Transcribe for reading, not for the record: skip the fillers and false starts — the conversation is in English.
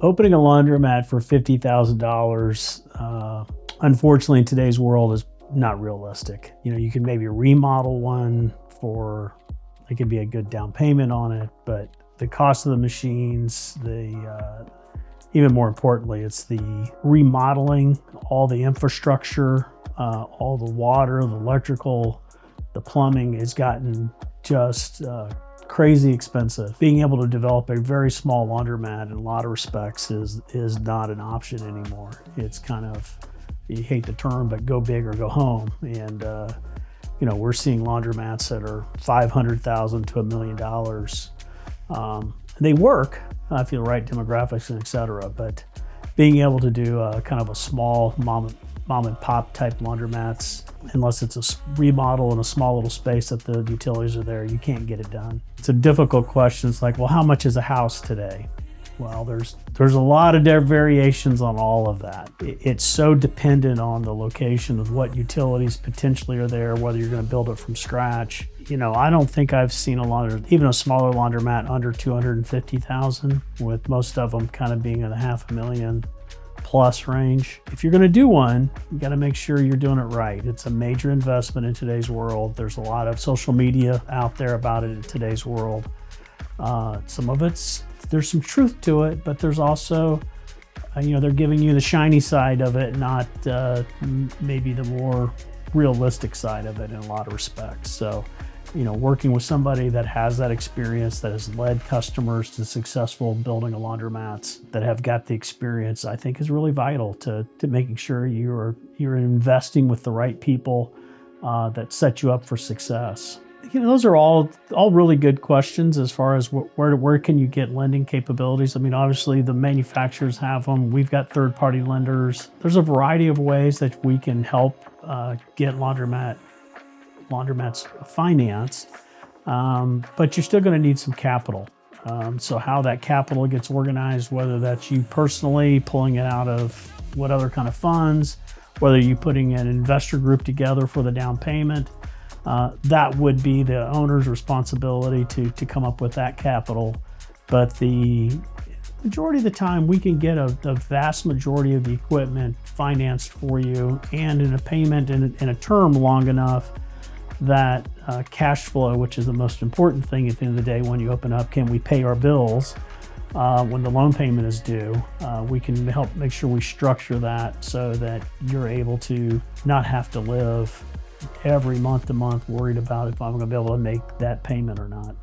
Opening a laundromat for $50,000, unfortunately in today's world is not realistic. You can maybe remodel one it could be a good down payment on it, but the cost of the machines, even more importantly, it's the remodeling, all the infrastructure, all the water, the electrical, the plumbing has gotten just crazy expensive. Being able to develop a very small laundromat in a lot of respects is not an option anymore. It's kind of, you hate the term, but go big or go home. And we're seeing laundromats that are $500,000 to $1 million. They work if you have the right demographics and et cetera, but being able to do kind of a small mom and pop type laundromats, unless it's a remodel in a small little space that the utilities are there, you can't get it done. It's a difficult question. It's like, well, how much is a house today? Well, there's a lot of variations on all of that. It's so dependent on the location of what utilities potentially are there, whether you're going to build it from scratch. I don't think I've seen even a smaller laundromat under $250,000, with most of them kind of being in the $500,000 plus range. If you're going to do one, you got to make sure you're doing it right. It's a major investment in today's world. There's a lot of social media out there about it in today's world. Some of there's some truth to it, but there's also, they're giving you the shiny side of it, not maybe the more realistic side of it in a lot of respects. So, working with somebody that has that experience, that has led customers to successful building a laundromats, that have got the experience, I think is really vital to making sure you're investing with the right people that set you up for success. Those are all really good questions as far as where can you get lending capabilities. I mean, obviously the manufacturers have them. We've got third-party lenders. There's a variety of ways that we can help get laundromats financed, but you're still going to need some capital. So how that capital gets organized, whether that's you personally pulling it out of what other kind of funds, whether you're putting an investor group together for the down payment, that would be the owner's responsibility to come up with that capital. But the majority of the time, we can get the vast majority of the equipment financed for you, and in a payment in a term long enough that cash flow, which is the most important thing at the end of the day when you open up, can we pay our bills when the loan payment is due? We can help make sure we structure that so that you're able to not have to live every month to month worried about if I'm going to be able to make that payment or not.